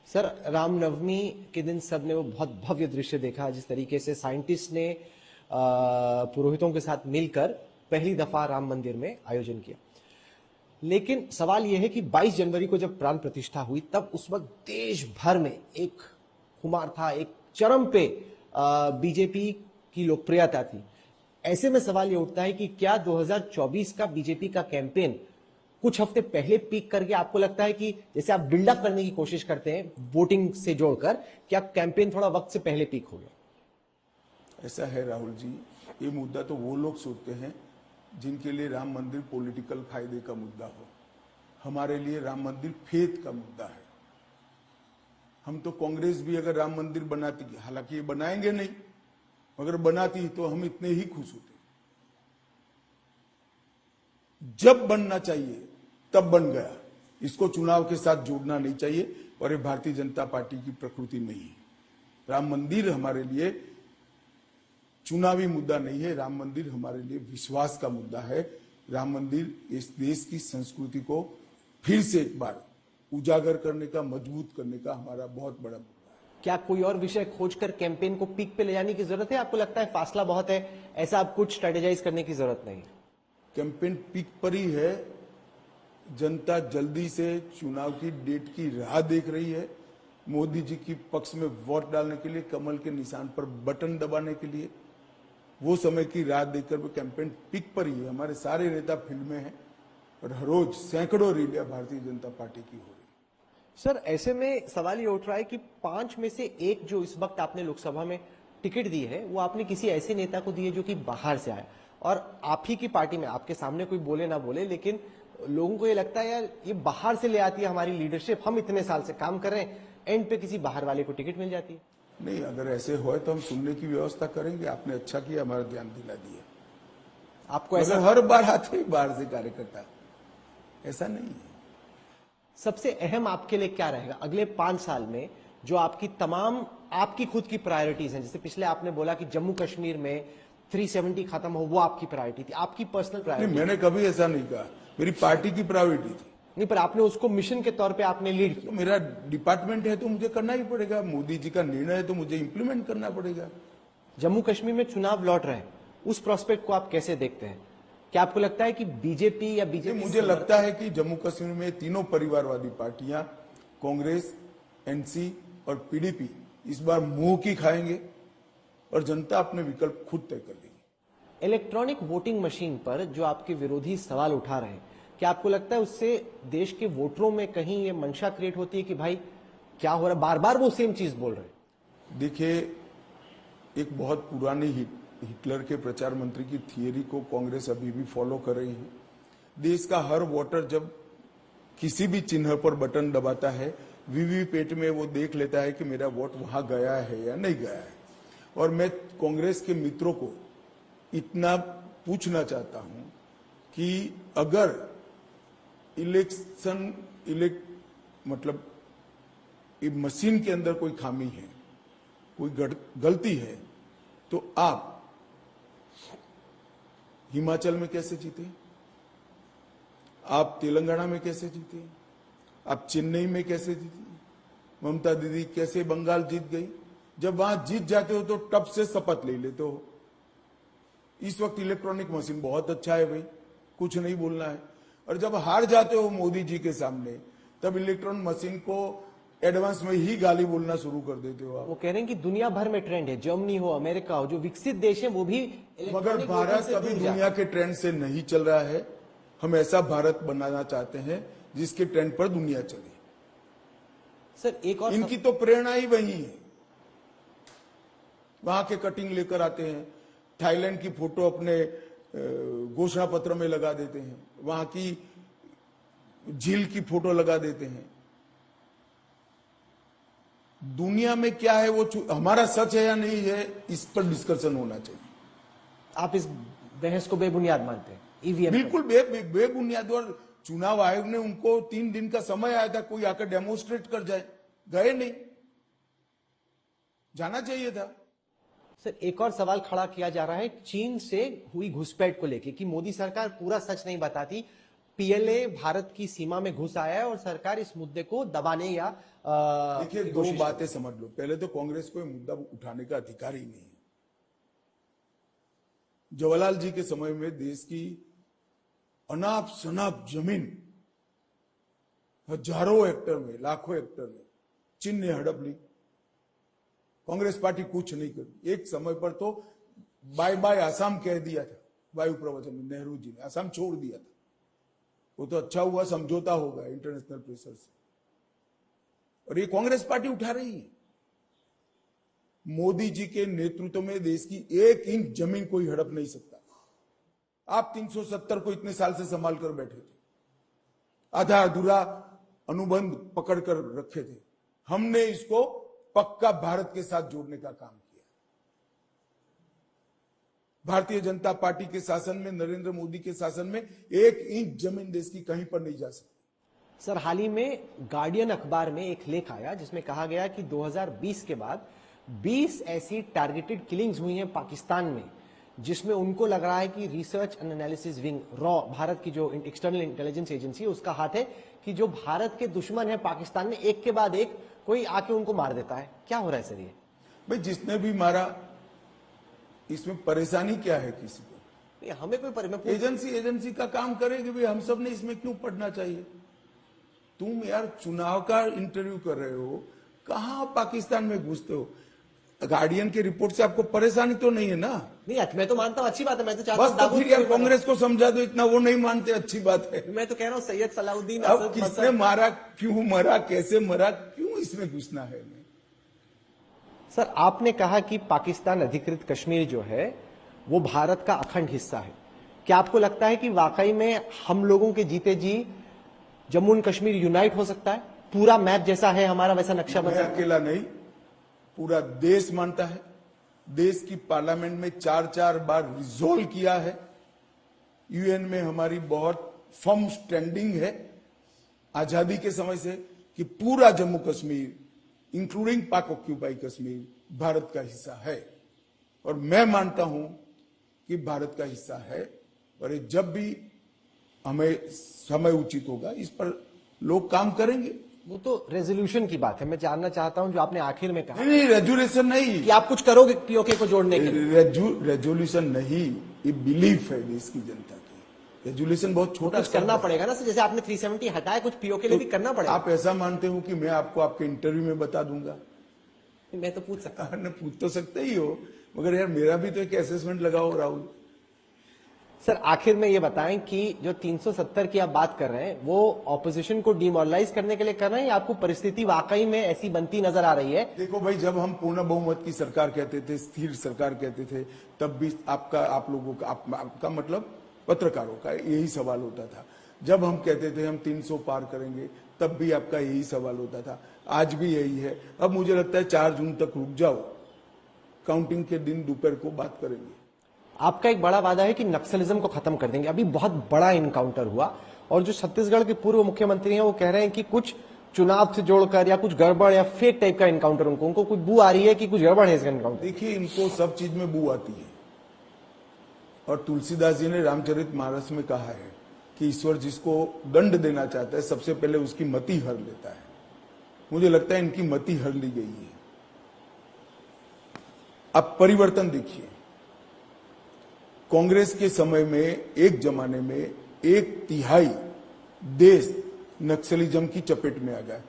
Sir, Ramnavami के दिन सबने वो बहुत भव्य दृश्य देखा, जिस तरीके से साइंटिस्ट ने पुरोहितों के साथ मिलकर पहली दफा राम मंदिर में आयोजन किया। लेकिन सवाल यह है कि 22 जनवरी को जब प्राण प्रतिष्ठा हुई, तब उस वक्त देश भर में एक खुमार था, एक चरम पे बीजेपी की लोकप्रियता थी। ऐसे में सवाल यह उठता है कि क्या 2024 का बीजेपी का कैंपेन कुछ हफ्ते पहले पीक करके, आपको लगता है कि जैसे आप बिल्डअप करने की कोशिश करते हैं वोटिंग से जोड़कर, क्या कैंपेन थोड़ा वक्त से पहले पीक हो गया? ऐसा है राहुल जी, ये मुद्दा तो वो लोग सोचते हैं जिनके लिए राम मंदिर पॉलिटिकल फायदे का मुद्दा हो। हमारे लिए राम मंदिर फेथ का मुद्दा है। हम तो कांग्रेस भी अगर राम मंदिर बनाती, हालांकि ये बनाएंगे नहीं, अगर बनाती तो हम इतने ही खुश होते। जब बनना चाहिए तब बन गया, इसको चुनाव के साथ जोड़ना नहीं चाहिए, और ये भारतीय जनता पार्टी की प्रकृति नहीं है। राम मंदिर हमारे लिए चुनावी मुद्दा नहीं है, राम मंदिर हमारे लिए विश्वास का मुद्दा है। राम मंदिर इस देश की संस्कृति को फिर से एक बार उजागर करने का, मजबूत करने का हमारा बहुत बड़ा मुद्दा है। क्या कोई और विषय खोजकर कैंपेन को पीक पे ले जाने की जरूरत है? आपको लगता है फासला बहुत है, ऐसा आप कुछ स्ट्रेटेजाइज करने की जरूरत नहीं? कैंपेन पीक पर ही है। जनता जल्दी से चुनाव की डेट की राह देख रही है। मोदी जी की पक्ष में वोट डालने के लिए, कमल के निशान पर बटन दबाने के लिए वो समय की राह देखकर वो कैंपेन पीक पर ही है। हमारे सारे नेता फील्ड में हैं और हर रोज सैकड़ों रैलियां भारतीय जनता पार्टी की हो रही है। सर, ऐसे में सवाल ये उठ रहा है कि 5 में से एक जो इस वक्त आपने लोकसभा में टिकट दी है, वो आपने किसी ऐसे नेता को दी है जो कि बाहर से आया, और आप ही की पार्टी में, आपके सामने कोई बोले ना बोले, लेकिन लोगों को ये लगता है यार ये बाहर से ले आती है हमारी लीडरशिप, हम इतने साल से काम कर रहे हैं, एंड पे किसी बाहर वाले को टिकट मिल जाती है। नहीं, अगर ऐसे हो तो हम सुनने की व्यवस्था करेंगे। आपने अच्छा किया, हमारा ध्यान दिला दिया। आपको ऐसा हर बार आते ही बाहर से कार्यकर्ता, ऐसा नहीं है। सबसे अहम आपके लिए क्या रहेगा अगले 5 साल में, जो आपकी तमाम आपकी खुद की प्रायोरिटीज हैं? जैसे पिछले आपने बोला कि जम्मू कश्मीर में 370 खत्म हो, वो आपकी प्रायोरिटी थी, आपकी पर्सनल प्रायोरिटी। मैंने कभी ऐसा नहीं कहा, मेरी पार्टी की प्रायोरिटी थी। नहीं, पर आपने उसको मिशन के तौर पे आपने लीड किया। तो मेरा डिपार्टमेंट है तो मुझे करना ही पड़ेगा। मोदी जी का निर्णय है तो मुझे इंप्लीमेंट करना पड़ेगा। जम्मू कश्मीर में चुनाव लौट रहे हैं, उस प्रोस्पेक्ट को आप कैसे देखते हैं? क्या आपको लगता है कि बीजेपी या बीजेपी? मुझे लगता है कि जम्मू कश्मीर में तीनों परिवारवादी पार्टियां, कांग्रेस, एनसी और पीडीपी, इस बार मुंह की खाएंगे और जनता अपने विकल्प खुद तय कर देगी। इलेक्ट्रॉनिक वोटिंग मशीन पर जो आपके विरोधी सवाल उठा रहे हैं, क्या आपको लगता है उससे देश के वोटरों में कहीं ये मंशा क्रिएट होती है कि भाई क्या हो रहा है, बार बार वो सेम चीज बोल रहे हैं? देखिए, एक बहुत पुरानी हिटलर के प्रचार मंत्री की थियरी को कांग्रेस अभी भी फॉलो कर रही है। देश का हर वोटर जब किसी भी चिन्ह पर बटन दबाता है, वीवीपैट में वो देख लेता है कि मेरा वोट वहां गया है या नहीं गया है। और मैं कांग्रेस के मित्रों को इतना पूछना चाहता हूं कि अगर मतलब मशीन के अंदर कोई खामी है, कोई गलती है, तो आप हिमाचल में कैसे जीते, आप तेलंगाना में कैसे जीते, आप चेन्नई में कैसे जीते, ममता दीदी कैसे बंगाल जीत गई? जब वहां जीत जाते हो तो टप से शपथ ले लेते हो। इस वक्त इलेक्ट्रॉनिक मशीन बहुत अच्छा है भाई, कुछ नहीं बोलना है। और जब हार जाते हो मोदी जी के सामने, तब इलेक्ट्रॉनिक मशीन को एडवांस में ही गाली बोलना शुरू कर देते हो आप। वो कह रहे हैं कि दुनिया भर में ट्रेंड है, जर्मनी हो, अमेरिका हो, जो विकसित देश है वो भी, मगर भारत अभी दुनिया के ट्रेंड से नहीं चल रहा है। हम ऐसा भारत बनाना चाहते हैं जिसके ट्रेंड पर दुनिया चले। सर, एक और इनकी तो प्रेरणा ही वही है। वहां के कटिंग लेकर आते हैं, थाईलैंड की फोटो अपने घोषणा पत्र में लगा देते हैं, वहां की झील की फोटो लगा देते हैं। दुनिया में क्या है वो हमारा सच है या नहीं है, इस पर डिस्कशन होना चाहिए। आप इस बहस को बेबुनियाद मानते हैं? ईवीएम बिल्कुल बेबुनियाद। और चुनाव आयोग ने उनको 3 दिन का समय आया था, कोई आकर डेमोन्स्ट्रेट कर जाए, गए नहीं, जाना चाहिए था। सर, एक और सवाल खड़ा किया जा रहा है चीन से हुई घुसपैठ को लेकर कि मोदी सरकार पूरा सच नहीं बताती, पीएलए भारत की सीमा में घुस आया है और सरकार इस मुद्दे को दबाने या देखिए, दो बातें समझ लो। पहले तो कांग्रेस को ये मुद्दा उठाने का अधिकार ही नहीं है। जवाहरलाल जी के समय में देश की अनाप शनाप जमीन हजारों हेक्टेयर में, लाखों हेक्टेयर में चीन ने हड़प ली। कांग्रेस पार्टी कुछ नहीं करी। एक समय पर तो बाय बाय आसाम कह दिया था वायु प्रवचन में, नेहरू जी ने आसाम छोड़ दिया था। वो तो अच्छा हुआ, समझौता हो गया इंटरनेशनल प्रेशर से, और ये कांग्रेस पार्टी उठा रही है। मोदी जी के नेतृत्व में देश की 1 इंच जमीन कोई हड़प नहीं सकता। आप 370 को इतने साल से संभाल कर बैठे थे, आधा अधूरा अनुबंध पकड़ कर रखे थे। हमने इसको पक्का भारत के साथ जोड़ने का काम किया। भारतीय जनता पार्टी के शासन में, नरेंद्र मोदी के शासन में 1 इंच जमीन देश की कहीं पर नहीं जा सकती। सर, हाल ही में गार्डियन अखबार में एक लेख आया जिसमें कहा गया कि 2020 के बाद 20 ऐसी टारगेटेड किलिंग्स हुई हैं पाकिस्तान में, जिसमें उनको लग रहा है कि research and analysis wing raw, Bharat की जो एक्सटर्नल इंटेलिजेंस एजेंसी है, उसका हाथ है कि जो भारत के दुश्मन है पाकिस्तान में, एक के बाद एक कोई आके उनको मार देता है। क्या हो रहा है सर ये? भाई, जिसने भी मारा, इसमें परेशानी क्या है किसी को? हमें कोई एजेंसी का काम करेगी। भाई, हम सब ने इसमें क्यों पढ़ना चाहिए? तुम यार चुनाव का इंटरव्यू कर रहे हो, कहां पाकिस्तान में घुसते हो? गार्डियन की रिपोर्ट से आपको परेशानी तो नहीं है ना? नहीं, मैं तो मानता हूं अच्छी बात है। मैं तो चाहता बस तो फिर यार कांग्रेस को समझा दो, इतना वो नहीं मानते, अच्छी बात है। मैं तो कह रहा हूं सैयद सलाउद्दीन, अब किसने मारा, क्यों मरा, कैसे मरा, क्यों इसमें घुसना है? सर, आपने कहा कि पाकिस्तान अधिकृत कश्मीर जो है वो भारत का अखंड हिस्सा है। क्या आपको लगता है कि वाकई में हम लोगों के जीते जी जम्मू एंड कश्मीर यूनाइट हो सकता है? पूरा मैप जैसा है हमारा वैसा नक्शा बन सकता है? अकेला नहीं, पूरा देश मानता है। देश की पार्लियामेंट में 4 बार रिजोल्व किया है। यूएन में हमारी बहुत फर्म स्टैंडिंग है आजादी के समय से कि पूरा जम्मू कश्मीर इंक्लूडिंग पाक ऑक्यूपाई कश्मीर भारत का हिस्सा है, और मैं मानता हूं कि भारत का हिस्सा है। और जब भी हमें समय उचित होगा, इस पर लोग काम करेंगे। वो तो रेजोल्यूशन की बात है। मैं जानना चाहता हूं जो आपने आखिर में कहा, नहीं, रेजोल्यूशन नहीं कि आप कुछ करोगे पीओके को जोड़ने के लिए। रेजोल्यूशन नहीं, ये बिलीफ है देश की जनता की। रेजोल्यूशन बहुत छोटा करना पड़ेगा ना सर, जैसे आपने 370 हटाया, कुछ पीओके लिए भी करना पड़ेगा। आप ऐसा मानते हो कि मैं आपको आपके इंटरव्यू में बता दूंगा? मैं तो पूछ सकता हूं। पूछ तो सकते ही हो, मगर यार मेरा भी तो एक असेसमेंट लगाओ राहुल। सर, आखिर में ये बताएं कि जो 370 की आप बात कर रहे हैं, वो ऑपोजिशन को डिमोरलाइज करने के लिए कर रहे हैं या आपको परिस्थिति वाकई में ऐसी बनती नजर आ रही है? देखो भाई, जब हम पूर्ण बहुमत की सरकार कहते थे, स्थिर सरकार कहते थे, तब भी आप लोगों का, आपका मतलब पत्रकारों का यही सवाल होता था। जब हम कहते थे हम 300 पार करेंगे, तब भी आपका यही सवाल होता था। आज भी यही है। अब मुझे लगता है 4 जून तक रुक जाओ, काउंटिंग के दिन दोपहर को बात करेंगे। आपका एक बड़ा वादा है कि नक्सलिज्म को खत्म कर देंगे। अभी बहुत बड़ा इनकाउंटर हुआ और जो छत्तीसगढ़ के पूर्व मुख्यमंत्री हैं वो कह रहे हैं कि कुछ चुनाव से जोड़कर या कुछ गड़बड़ या फेक टाइप का इनकाउंटर, उनको कुछ बू आ रही है कि कुछ गड़बड़ है इसका इनकाउंटर। देखिए, इनको सब चीज में बू आती है, और तुलसीदास जी ने रामचरितमानस में कहा है कि ईश्वर जिसको दंड देना चाहता है, सबसे पहले उसकी मति हर लेता है। मुझे लगता है इनकी मति हर ली गई है। अब परिवर्तन देखिए, कांग्रेस के समय में एक जमाने में 1/3 देश नक्सलिज्म की चपेट में आ गया।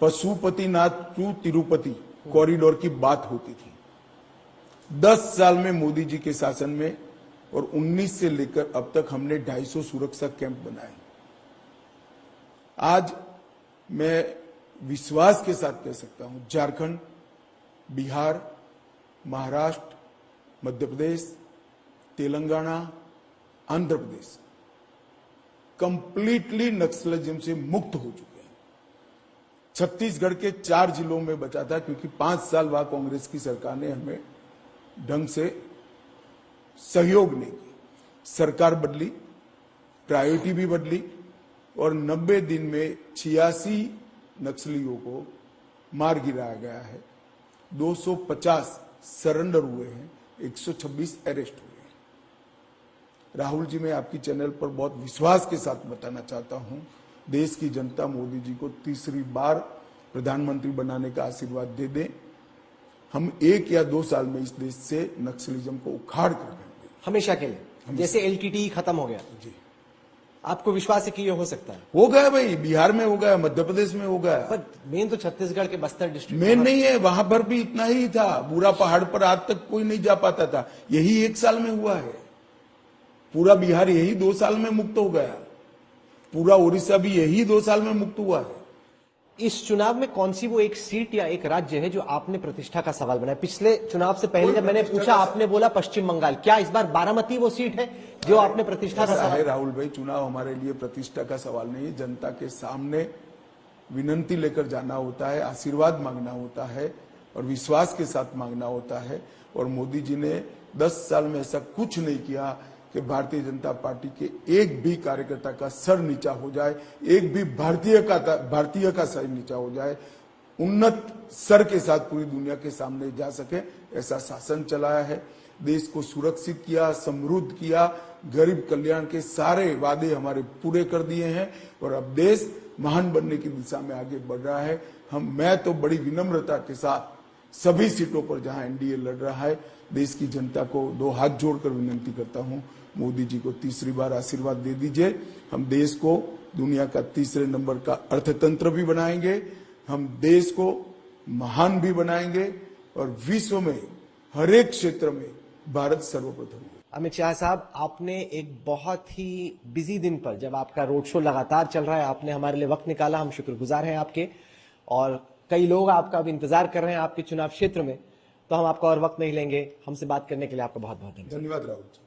पशुपतिनाथ टू तिरुपति कॉरिडोर की बात होती थी। 10 साल में मोदी जी के शासन में और 19 से लेकर अब तक हमने 250 सुरक्षा कैंप बनाए। आज मैं विश्वास के साथ कह सकता हूं, झारखंड, बिहार, महाराष्ट्र, मध्य प्रदेश, तेलंगाना, आंध्र प्रदेश कंप्लीटली नक्सलिज्म से मुक्त हो चुके हैं। छत्तीसगढ़ के 4 जिलों में बचा था, क्योंकि 5 साल बाद कांग्रेस की सरकार ने हमें ढंग से सहयोग नहीं की। सरकार बदली, प्रायोरिटी भी बदली, और 90 दिन में 86 नक्सलियों को मार गिराया गया है। 250 सरेंडर हुए हैं, 126 अरेस्ट हुए हैं। राहुल जी, मैं आपकी चैनल पर बहुत विश्वास के साथ बताना चाहता हूं, देश की जनता मोदी जी को तीसरी बार प्रधानमंत्री बनाने का आशीर्वाद दे दे। हम 1 या 2 साल में इस देश से नक्सलिज्म को उखाड़ कर देंगे, हमेशा के लिए। जैसे LTTE खत्म हो गया, जी। आपको विश्वास है कि ये हो सकता है? हो गया भाई, बिहार में हो गया, मध्य प्रदेश में हो गया, पर मेन तो छत्तीसगढ़ के बस्तर डिस्ट्रिक्ट मेन नहीं है, वहां पर भी इतना ही था। पूरा पहाड़ पर आज तक कोई नहीं जा पाता था, यही 1 साल में हुआ है। पूरा बिहार यही 2 साल में मुक्त हो गया, पूरा उड़ीसा भी यही 2 साल में मुक्त हुआ है। इस चुनाव में कौन सी वो एक सीट या एक राज्य है जो आपने प्रतिष्ठा का सवाल बनाया? पिछले चुनाव से पहले जब मैंने पूछा, आपने बोला पश्चिम बंगाल। क्या इस बार बारामती वो सीट है जो आपने प्रतिष्ठा का सवाल? राहुल भाई, चुनाव हमारे लिए प्रतिष्ठा का सवाल नहीं है। जनता के सामने विनंती लेकर जाना होता है, आशीर्वाद मांगना होता है और विश्वास के साथ मांगना होता है। और मोदी जी ने 10 साल में ऐसा कुछ नहीं किया कि भारतीय जनता पार्टी के एक भी कार्यकर्ता का सर नीचा हो जाए, एक भी भारतीय का सर नीचा हो जाए, उन्नत सर के साथ पूरी दुनिया के सामने जा सके, ऐसा शासन चलाया है। देश को सुरक्षित किया, समृद्ध किया, गरीब कल्याण के सारे वादे हमारे पूरे कर दिए हैं और अब देश महान बनने की दिशा में आगे बढ़ रहा है। मैं तो बड़ी विनम्रता के साथ सभी सीटों पर जहां एनडीए लड़ रहा है, देश की जनता को 2 हाथ जोड़कर विनंती करता हूं, मोदी जी को तीसरी बार आशीर्वाद दे दीजिए। हम देश को दुनिया का 3रे नंबर का अर्थतंत्र भी बनाएंगे, हम देश को महान भी बनाएंगे और विश्व में हर एक क्षेत्र में भारत सर्वप्रथम है। अमित शाह साहब, आपने एक बहुत ही बिजी दिन पर, जब आपका रोड शो लगातार चल रहा है, आपने हमारे लिए वक्त निकाला, हम शुक्रगुजार हैं आपके। और कई लोग आपका अब इंतजार कर रहे हैं आपके चुनाव क्षेत्र में, तो हम आपका और वक्त नहीं लेंगे। हमसे बात करने के लिए आपका बहुत बहुत धन्यवाद। धन्यवाद राहुल जी।